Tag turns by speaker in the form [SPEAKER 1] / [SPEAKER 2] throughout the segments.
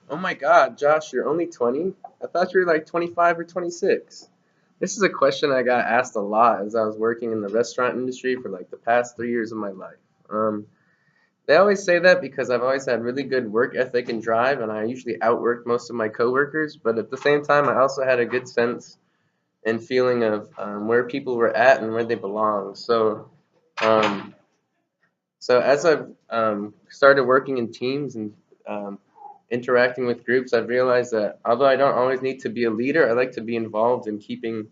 [SPEAKER 1] Oh my God, Josh, you're only 20? I thought you were like 25 or 26. This is a question I got asked a lot as I was working in the restaurant industry for like the past 3 years of my life. Um, they always say that because I've always had really good work ethic and drive, and I usually outwork most of my coworkers. But at the same time, I also had a good sense and feeling of where people were at and where they belong. Um, so as I've started working in teams and um, interacting with groups, I've realized that although I don't always need to be a leader, I like to be involved in keeping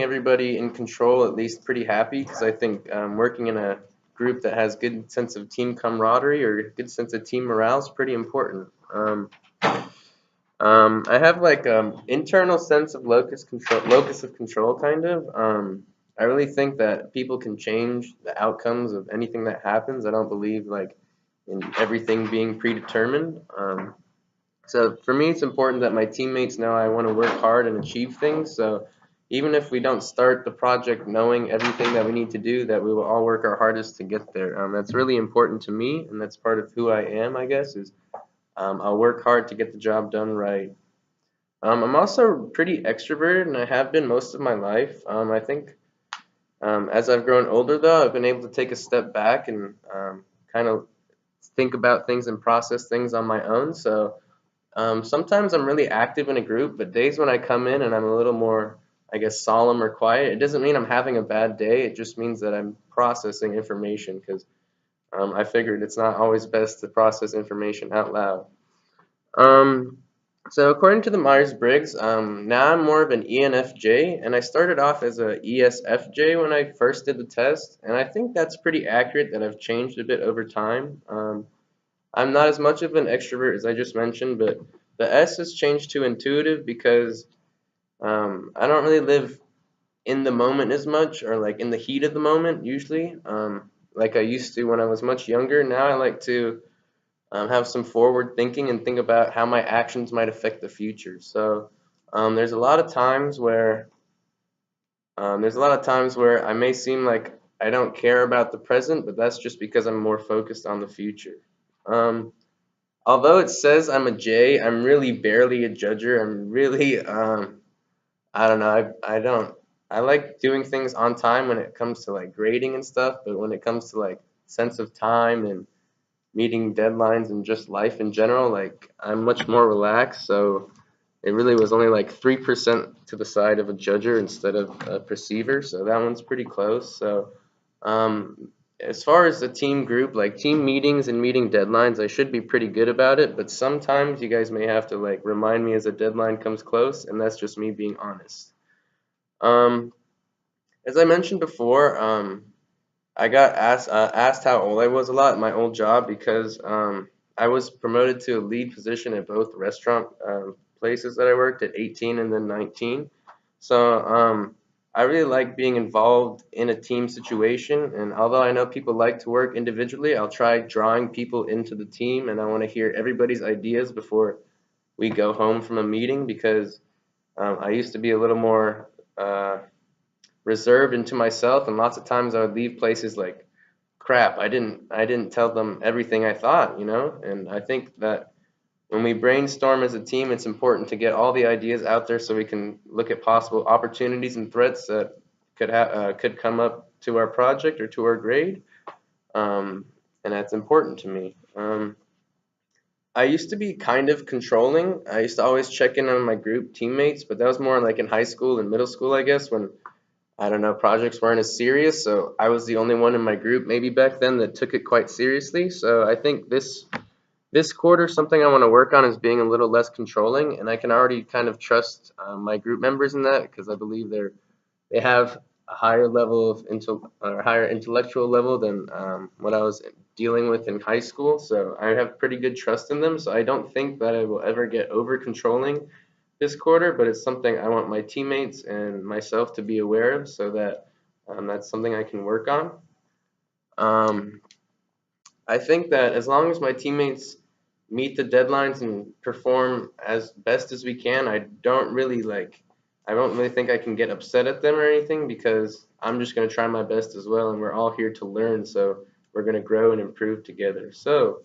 [SPEAKER 1] everybody in control, at least pretty happy, because I think working in a group that has good sense of team camaraderie or good sense of team morale is pretty important. I have like internal sense of locus of control kind of. I really think that people can change the outcomes of anything that happens. I don't believe like in everything being predetermined. So for me, it's important that my teammates know I want to work hard and achieve things. So even if we don't start the project knowing everything that we need to do, that we will all work our hardest to get there. That's really important to me, and that's part of who I am, I guess, is I'll work hard to get the job done right. I'm also pretty extroverted, and I have been most of my life. I think as I've grown older, though, I've been able to take a step back and kind of think about things and process things on my own. So sometimes I'm really active in a group, but days when I come in and I'm a little more, I guess, solemn or quiet, it doesn't mean I'm having a bad day. It just means that I'm processing information because I figured it's not always best to process information out loud. Um, so according to the Myers-Briggs, now I'm more of an ENFJ, and I started off as a ESFJ when I first did the test, and I think that's pretty accurate that I've changed a bit over time. I'm not as much of an extrovert as I just mentioned, but the S has changed to intuitive because I don't really live in the moment as much or like in the heat of the moment usually, like I used to when I was much younger. Now I like to have some forward thinking and think about how my actions might affect the future. So there's a lot of times where I may seem like I don't care about the present, but that's just because I'm more focused on the future. Um, Although it says I'm a J, I'm really barely a judger. I'm really, I don't know. I don't. I like doing things on time when it comes to like grading and stuff, but when it comes to like sense of time and meeting deadlines and just life in general, like I'm much more relaxed. So it really was only like 3% to the side of a judger instead of a perceiver. So that one's pretty close. So um, as far as the team group, like team meetings and meeting deadlines, I should be pretty good about it. But sometimes you guys may have to like remind me as a deadline comes close, and that's just me being honest. Um, as I mentioned before, I got asked how old I was a lot at my old job because I was promoted to a lead position at both restaurant places that I worked at 18 and then 19. So I really like being involved in a team situation. And although I know people like to work individually, I'll try drawing people into the team. And I want to hear everybody's ideas before we go home from a meeting because I used to be a little more reserved into myself, and lots of times I would leave places like crap. I didn't tell them everything I thought, you know? And I think that when we brainstorm as a team, it's important to get all the ideas out there so we can look at possible opportunities and threats that could come up to our project or to our grade. Um, and that's important to me. I used to be kind of controlling. I used to always check in on my group teammates, but that was more like in high school and middle school, I guess, when I don't know, projects weren't as serious, so I was the only one in my group maybe back then that took it quite seriously. So I think this quarter, something I want to work on is being a little less controlling, and I can already kind of trust my group members in that because I believe they have a higher level of or higher intellectual level than what I was dealing with in high school. So I have pretty good trust in them. So I don't think that I will ever get over controlling this quarter, but it's something I want my teammates and myself to be aware of so that that's something I can work on. Um, I think that as long as my teammates meet the deadlines and perform as best as we can, I don't really think I can get upset at them or anything because I'm just going to try my best as well, and we're all here to learn, so we're going to grow and improve together. So,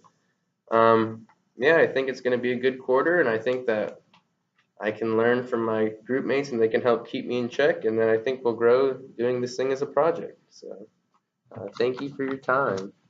[SPEAKER 1] um, yeah, I think it's going to be a good quarter, and I think that I can learn from my group mates, and they can help keep me in check, and then I think we'll grow doing this thing as a project. So, thank you for your time.